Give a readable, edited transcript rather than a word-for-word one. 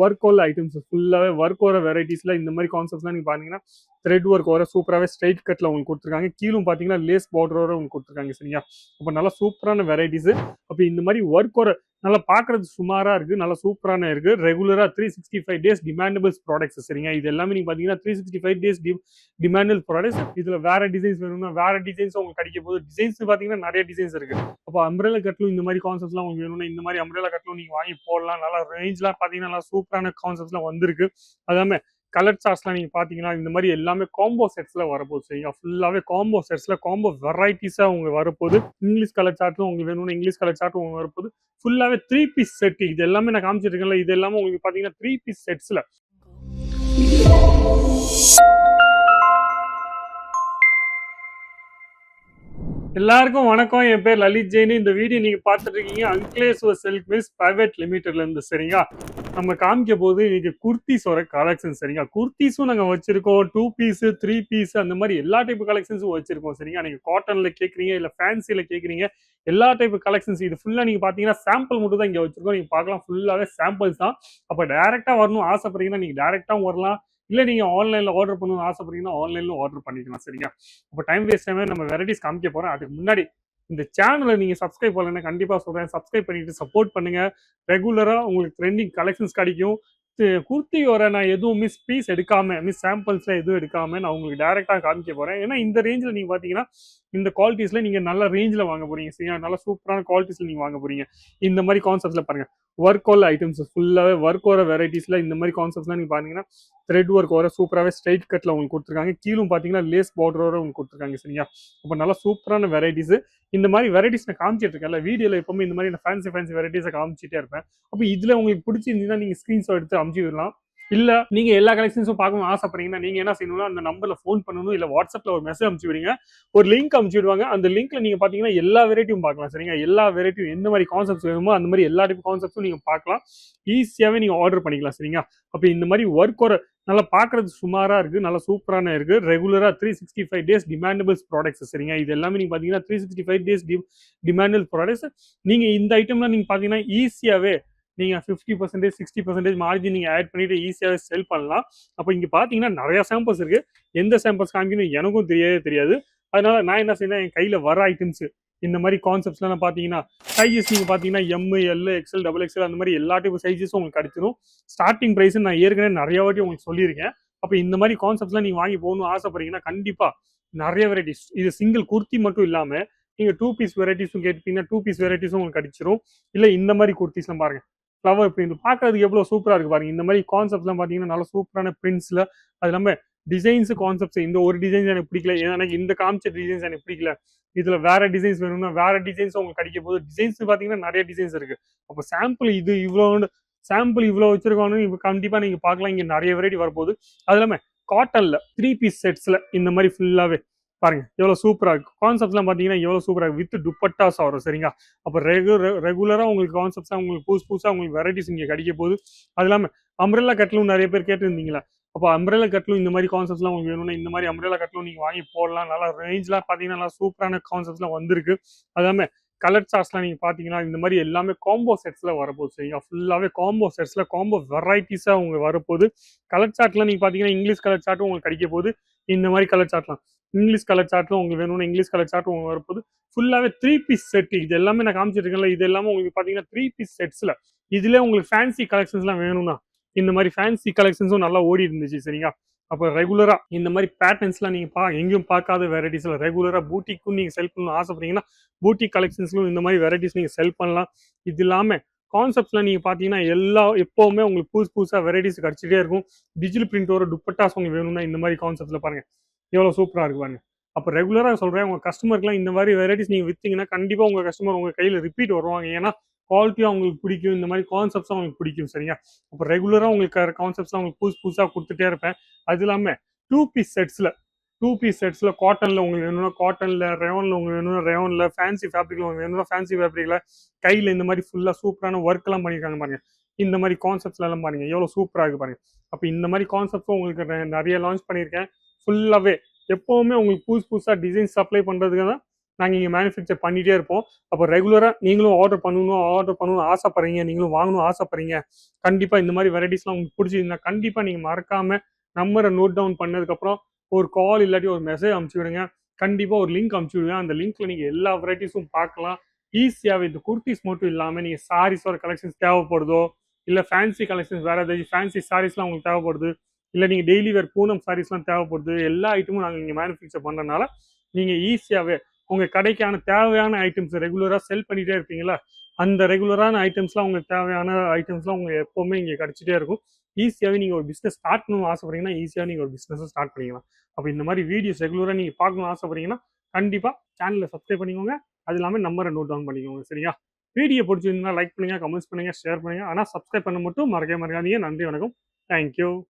Work ஓல் items ஃபுல்லாகவே work ஓர வெரைட்டிஸில் இந்த மாதிரி கான்செப்ட்ஸ்லாம் நீங்கள் பார்த்தீங்கன்னா த்ரெட் ஒர்க் வர சூப்பராகவே ஸ்ட்ரைட் கட்டில் உங்களுக்கு கொடுத்துருக்காங்க. கீழும் பார்த்தீங்கன்னா லேஸ் பார்டரோட உங்களுக்கு கொடுத்துருக்காங்க சரிங்களா. அப்போ நல்லா சூப்பரான வெரைட்டிஸ். அப்போ இந்த மாதிரி ஒர்க் வர நல்லா பார்க்கறது சுமாராக இருக்குது, நல்லா சூப்பரான இருக்குது. ரெகுலராக 365 டேஸ் டிமாண்டபிள்ஸ் ப்ராடக்ட்ஸ் சரிங்க. இது எல்லாமே நீங்கள் பார்த்தீங்கன்னா 365 டேஸ் டிமாண்டபிள் ப்ராடக்ட்ஸ். இதில் வேற டிசைன்ஸ் வேணும்னா வேற டிசைன்ஸ் உங்களுக்கு கிடைக்க போது. டிசைன்ஸ் பார்த்தீங்கன்னா நிறைய டிசைன்ஸ் இருக்கு. அப்போ அம்ப்ரெல்லா கட்லும் இந்த மாதிரி கான்செப்ட்ஸ்லாம் உங்களுக்கு வேணும்னா இந்த மாதிரி அம்ப்ரெல்லா கட்லும் நீங்கள் வாங்கி போடலாம். நல்லா ரேஞ்ச்லாம் பார்த்தீங்கன்னா நல்லா சூப்பரான கான்செப்ட்ஸ்லாம் வந்திருக்கு. அதாம கலர் சார்ட்ஸ்லாம் நீங்கள் பார்த்தீங்கன்னா இந்த மாதிரி எல்லாமே காம்போ செட்ஸில் வரப்போகுது சரிங்களா. ஃபுல்லாகவே காம்போ செட்ஸில் காம்போ வெரைட்டிஸாக உங்களுக்கு வரப்போகுது. இங்கிலீஷ் கலர் சார்ட்டும் உங்களுக்கு வேணும்னா இங்கிலீஷ் கலர் சார்ட்டும் உங்களுக்கு வரப்போகுது. ஃபுல்லாகவே 3 பீஸ் செட். இது எல்லாமே நான் காமிச்சிட்டு இருக்கேன்ல, இது எல்லாமே உங்களுக்கு பார்த்தீங்கன்னா 3 பீஸ் செட்ஸில். எல்லாருக்கும் வணக்கம். என் பேர் லலித் ஜெயின். இந்த வீடியோ நீங்க பார்த்துட்டு இருக்கீங்க அங்கிலேஸ்வர் சில்க் மில்ஸ் பிரைவேட் லிமிடெட்ல இருந்து சரிங்களா. நம்ம காமிக்க போது இன்னைக்கு குர்த்திஸோட கலெக்ஷன் சரிங்களா. குர்த்திஸும் நாங்கள் வச்சிருக்கோம், 2 பீஸ் 3 பீஸ் அந்த மாதிரி எல்லா டைப் கலெக்ஷன்ஸும் வச்சிருக்கோம் சரிங்களா. நீங்க காட்டன்ல கேட்குறீங்க இல்லை ஃபேன்சியில் கேட்குறீங்க, எல்லா டைப் கலெக்ஷன்ஸ். இது ஃபுல்லாக நீங்க பார்த்தீங்கன்னா சாம்பிள் மட்டும் தான் இங்கே வச்சிருக்கோம். நீங்க பார்க்கலாம், ஃபுல்லாகவே சாம்பிள்ஸ் தான். அப்போ டைரக்டா வரணும் ஆசைப்படுறீங்கன்னா நீங்க டைரக்டாவும் வரலாம், இல்லை நீங்கள் ஆன்லைனில் ஆர்டர் பண்ணணும்னு ஆசைப்படுறீங்கன்னா ஆன்லைனில் ஆர்டர் பண்ணிக்கலாம் சரிங்களா. இப்போ டைம் வேஸ்ட் டைம் நம்ம வெரைட்டிஸ் காமிக்க போகிறேன். அதுக்கு முன்னாடி இந்த சேனலை நீங்கள் சப்ஸ்கிரைப் பண்ணலன்னா கண்டிப்பாக சொல்கிறேன், சப்ஸ்கிரைப் பண்ணிட்டு சப்போர்ட் பண்ணுங்கள். ரெகுலராக உங்களுக்கு ட்ரெண்டிங் கலெக்ஷன்ஸ் கிடைக்கும். குர்த்தி வர நான் எதுவும் மிஸ் பீஸ் எடுக்காம, மிஸ் சாம்பிள்ஸ்ல எதுவும் எடுக்காம நான் உங்களுக்கு டைரக்டா காமிக்க போறேன். ஏன்னா இந்த ரேஞ்சில் நீங்க பாத்தீங்கன்னா இந்த குவாலிட்டிஸ்ல நீங்க நல்ல ரேஞ்சில் வாங்க போறீங்க சரியா. நல்ல சூப்பரான குவாலிட்டிஸ்ல நீங்க வாங்க போறீங்க. இந்த மாதிரி கான்செப்ட்ல பாருங்க, ஒர்க் ஓல் ஐட்டம்ஸ் ஃபுல்லாவே ஒர்க் ஓர வெரைட்டிஸ்ல இந்த மாதிரி கான்செப்ட்ஸ்லாம் நீங்க பாத்தீங்கன்னா த்ரெட் ஒர்க் வர சூப்பராகவே ஸ்ட்ரைட் கட்ல உங்களுக்கு கொடுத்துருக்காங்க. கீழும் பாத்தீங்கன்னா லேஸ் பார்டரோட உங்களுக்கு கொடுத்துருக்காங்க சரியா. அப்போ நல்லா சூப்பரான வெரைட்டிஸ். இந்த மாதிரி வெரைட்டிஸ் நான் காமிச்சிட்டு இருக்கேன்ல வீடியோல, எப்பவுமே இந்த மாதிரி ஃபேன்சி வெரைட்டிஸை காமிச்சிட்டே இருப்பேன். அப்போ இதுல உங்களுக்கு பிடிச்சிருந்தீங்கன்னா நீங்க ஸ்கிரீன்ஷாட் எடுத்து அமுச்சு விடலாம். இல்ல நீங்க எல்லா கலெக்ஷன்ஸும் பார்க்கணும் ஆசைப்படுறீங்கன்னா நீங்க என்ன செய்யணும்னா அந்த நம்பர்ல ஃபோன் பண்ணணும், இல்ல வாட்ஸ்அப்ல ஒரு மெசேஜ் அனுப்பிச்சு விடுங்க. ஒரு லிங்க் அனுப்பிச்சு விடுவாங்க. அந்த லிங்க்ல நீங்க பாத்தீங்கன்னா எல்லா வெரைட்டியும் பார்க்கலாம் சரிங்க. எல்லா வெரைட்டியும் எந்த மாதிரி கான்செப்ட்ஸ் வேணுமோ அந்த மாதிரி எல்லா டைப் கான்செப்ட்ஸும் நீங்க பார்க்கலாம். ஈஸியாவே நீங்க ஆர்டர் பண்ணிக்கலாம் சரிங்க. அப்ப இந்த மாதிரி ஒர்க் ஒரு நல்லா பார்க்கறது சுமாரா இருக்கு, நல்லா சூப்பரான இருக்கு. ரெகுலரா 365 டேஸ் டிமாண்டபிள்ஸ் ப்ராடக்ட்ஸ் சரிங்க. இது எல்லாமே நீங்க பாத்தீங்கன்னா 365 டேஸ் டிமாண்டபிள் ப்ராடக்ட்ஸ். நீங்க இந்த ஐட்டம்லாம் நீங்க பாத்தீங்கன்னா ஈஸியாவே நீங்க 50%, 60% மார்ஜின் நீங்க ஆட் பண்ணிட்டு ஈஸியாவே செல் பண்ணலாம். அப்போ இங்க பாத்தீங்கன்னா நிறைய சாம்பிள்ஸ் இருக்கு. எந்த சாம்பிள்ஸ் காமிக்கணும் எனக்கும் தெரியாது. அதனால நான் என்ன செய்யணும், என் கையில வர ஐட்டம்ஸ் இந்த மாதிரி கான்செப்ட்ஸ்லாம் பாத்தீங்கன்னா சைஸஸ் நீங்க பாத்தீங்கன்னா M, L, XL, double XL அந்த மாதிரி எல்லா டைப் சைஸஸும் உங்களுக்கு கிடைச்சிடும். ஸ்டார்டிங் பிரைஸ் நான் ஏற்கனவே நிறைய வாட்டி உங்களுக்கு சொல்லியிருக்கேன். அப்போ இந்த மாதிரி கான்செப்ட்ஸ்லாம் நீங்க வாங்கி போகணும்னு ஆசைப்படுறீங்கன்னா கண்டிப்பா நிறைய வெரைட்டிஸ். இது சிங்கிள் குர்த்தி மட்டும் இல்லாம நீங்க 2 பீஸ் வெரைட்டிஸும் கேட்டீங்கன்னா 2 பீஸ் வெரைட்டிஸும் உங்களுக்கு கிடைச்சிரும். இல்ல இந்த மாதிரி குர்த்திஸ்லாம் பாருங்க, ஃப்ளவர் பிரிண்ட் பார்க்கறதுக்கு எவ்வளவு சூப்பரா இருக்கு பாருங்க. இந்த மாதிரி கான்செப்ட்லாம் பாத்தீங்கன்னா நல்ல சூப்பரான பிரிண்ட்ஸ்ல, அது இல்லாம டிசைன்ஸ் கான்செப்ட்ஸ். இந்த ஒரு டிசைன்ஸ் எனக்கு பிடிக்கல, எனக்கு இந்த காமிச்ச டிசைன்ஸ் எனக்கு பிடிக்கல, இதுல வேற டிசைன்ஸ் வேணும்னா வேற டிசைன்ஸ் உங்களுக்கு கிடைக்க போது. டிசைன்ஸ் பாத்தீங்கன்னா நிறைய டிசைன்ஸ் இருக்கு. அப்போ சாம்பிள் இது இவ்வளவு சாம்பிள் இவ்வளவு வச்சிருக்கோம், கண்டிப்பா நீங்க பார்க்கலாம். இங்க நிறைய வெரைட்டி வரப்போகுது. அது இல்லாம காட்டன்ல 3 பீஸ் செட்ஸ்ல இந்த மாதிரி ஃபுல்லாவே பாருங்க எவ்வளவு சூப்பரா இருக்கு. கான்செப்ட்லாம் பாத்தீங்கன்னா எவ்வளவு சூப்பரா இருக்கு, வித் துப்பட்டாஸ் வரும் சரிங்களா. அப்போ ரெகுலரா உங்களுக்கு கான்செப்ட்ஸா உங்களுக்கு புதுசா உங்களுக்கு வெரைட்டிஸ் இங்க கிடைக்க போகுது. அது இல்லாம அம்ப்ரெல்லா கட்லும் நிறைய பேர் கேட்டிருந்தீங்களா. அப்போ அம்ப்ரெல்லா கட்லும் இந்த மாதிரி கான்செப்ட்ஸ்லாம் உங்களுக்கு வேணும்னா இந்த மாதிரி அம்ப்ரெல்லா கட்லும் நீங்க வாங்கி போடலாம். நல்லா ரேஞ்ச்லாம் பாத்தீங்கன்னா நல்லா சூப்பரான கான்செப்ட்ஸ்லாம் வந்திருக்கு. அது இல்லாம கலர் சார்ட்ஸ்லாம் நீங்க பாத்தீங்கன்னா இந்த மாதிரி எல்லாமே காம்போ செட்ஸ்ல வரப்போகுது சரிங்களா. ஃபுல்லாவே காம்போ செட்ஸ்ல காம்போ வெரைட்டிஸா உங்களுக்கு வரப்போகுது. கலர் சார்ட்லாம் நீங்க பாத்தீங்கன்னா இங்கிலீஷ் கலர் சார்ட்டும் உங்களுக்கு கிடைக்க போகுது. இந்த மாதிரி கலர் சார்ட்லாம் இங்கிலீஷ் கலர் சார்ட்டும் உங்களுக்கு வேணும்னா இங்கிலீஷ் கலர் சார்ட்டும் உங்களுக்கு வரப்போகுது. ஃபுல்லாவே 3 பீஸ் செட். இது எல்லாமே நான் காமிச்சிட்டு இருக்கேன்ல, இது எல்லாமே உங்களுக்கு பாத்தீங்கன்னா 3 பீஸ் செட்ஸ்ல. இதுல உங்களுக்கு ஃபேன்சி கலெக்ஷன்ஸ்லாம் வேணும்னா இந்த மாதிரி ஃபேன்சி கலெக்ஷன்ஸும் நல்லா ஓடி இருந்துச்சு சரிங்களா. அப்போ ரெகுலரா இந்த மாதிரி பேட்டர்ன்ஸ்லாம் நீங்க எங்கேயும் பார்க்காத வெரைட்டிஸ்ல ரெகுலரா பூட்டிக்கும் நீங்க செல் பண்ணணும் ஆசைப்படுறீங்கன்னா பூட்டிக் கலெக்ஷன்ஸ்லும் இந்த மாதிரி வெரைட்டிஸ் நீங்க செல் பண்ணலாம். இது இல்லாம கான்செப்ட்ஸ்ல நீங்க பாத்தீங்கன்னா எல்லா எப்பவுமே உங்களுக்கு புதுசா வெரைட்டிஸ் கிடைச்சிட்டே இருக்கும். டிஜிட்டல் பிரிண்டோட துப்பட்டாஸ் உங்களுக்கு வேணும்னா இந்த மாதிரி கான்செப்ட்ல பாருங்க எவ்வளவு சூப்பரா இருக்கு பாருங்க. அப்போ ரெகுலரா சொல்றேன், உங்க கஸ்டமருக்குலாம் இந்த மாதிரி வெரைட்டிஸ் நீங்க வித்தீங்கன்னா கண்டிப்பா உங்க கஸ்டமர் உங்க கையில ரிப்பீட் வருவாங்க. ஏன்னா குவாலிட்டியா உங்களுக்கு பிடிக்கும், இந்த மாதிரி கான்செப்ட்ஸ் உங்களுக்கு பிடிக்கும் சரிங்க. அப்போ ரெகுலரா உங்களுக்கு கான்செப்ட்ஸ்லாம் உங்களுக்கு புதுசா கொடுத்துட்டே இருப்பேன். அது இல்லாம 2 பீஸ் செட்ஸ்ல 2 பீஸ் செட்ஸ்ல காட்டன்ல உங்களுக்கு வேணும்னா காட்டன்ல, ரேயான்ல உங்களுக்கு வேணும்னா ரேயான்ல, ஃபேன்சி ஃபேப்ரிக்ல உங்களுக்கு வேணும்னா ஃபேன்சி ஃபேப்ரிக்ல, கையில இந்த மாதிரி ஃபுல்லா சூப்பரான ஒர்க் எல்லாம் பண்ணிருக்காங்க பாருங்க. இந்த மாதிரி கான்செப்ட்ஸ்ல எல்லாம் பாருங்க எவ்வளவு சூப்பரா இருக்கு பாருங்க. அப்போ இந்த மாதிரி கான்செப்ட்ஸும் உங்களுக்கு நிறைய லான்ச் பண்ணியிருக்கேன். ஃபுல்லாவே எப்பவுமே உங்களுக்கு புதுசா டிசைன் சப்ளை பண்றதுக்கு தான் நாங்கள் இங்கே மேனுஃபேக்சர் பண்ணிகிட்டே இருப்போம். அப்போ ரெகுலராக நீங்களும் ஆர்டர் பண்ணணும்னு ஆசைப்படுறீங்க, நீங்களும் வாங்கணும் ஆசைப்படுறீங்க, கண்டிப்பாக இந்த மாதிரி வெரைட்டிஸ்லாம் உங்களுக்கு பிடிச்சிருந்தா கண்டிப்பாக நீங்கள் மறக்காமல் நம்பரை நோட் டவுன் பண்ணதுக்கப்புறம் ஒரு கால் இல்லாட்டி ஒரு மெசேஜ் அனுப்பிச்சி விடுங்க. கண்டிப்பாக ஒரு லிங்க் அனுப்பிச்சி விடுங்க. அந்த லிங்க்ல நீங்கள் எல்லா வெரைட்டிஸும் பார்க்கலாம். ஈஸியாகவே இந்த குர்த்திஸ் மட்டும் இல்லாமல் நீங்கள் சாரீஸோட கலெக்ஷன்ஸ் தேவைப்படுதோ, இல்லை ஃபேன்சி கலெக்ஷன்ஸ் வேறு ஏதாச்சும் ஃபேன்சி சாரீஸ்லாம் உங்களுக்கு தேவைப்படுது, இல்லை நீங்கள் டெய்லி வேர் பூனம் சாரீஸ்லாம் தேவைப்படுது, எல்லா ஐட்டமும் நாங்கள் இங்கே மேனுஃபேக்சர் பண்ணுறதுனால நீங்கள் ஈஸியாகவே உங்கள் கடைக்கான தேவையான ஐட்டம்ஸ் ரெகுலராக செல் பண்ணிகிட்டே இருப்பீங்களா, அந்த ரெகுலரான ஐட்டம்ஸ்லாம் உங்களுக்கு தேவையான ஐட்டம்ஸ்லாம் உங்களுக்கு எப்போவுமே இங்கே கிடச்சிட்டே இருக்கும். ஈஸியாகவே நீங்கள் ஒரு பிஸ்னஸ் ஸ்டார்ட் பண்ணணும்னு ஆசைப்படுறீங்கன்னா ஈஸியாக நீங்கள் ஒரு பிஸ்னஸை ஸ்டார்ட் பண்ணிக்கலாம். அப்போ இந்த மாதிரி வீடியோஸ் ரெகுலராக நீங்கள் பார்க்கணும்னு ஆசைப்படுறீங்கன்னா கண்டிப்பாக சேனலை சப்ஸ்கிரைப் பண்ணிக்கோங்க. அது இல்லாமல் நம்பரை நோட் டவுன் பண்ணிக்கோங்க. சரியா? வீடியோ பிடிச்சிருந்தா லைக் பண்ணுங்கள், கமெண்ட்ஸ் பண்ணுங்கள், ஷேர் பண்ணுங்கள். ஆனால் சப்ஸ்கிரைப் பண்ண மட்டும் மறக்காதீங்க. நன்றி, வணக்கம். தேங்க்யூ.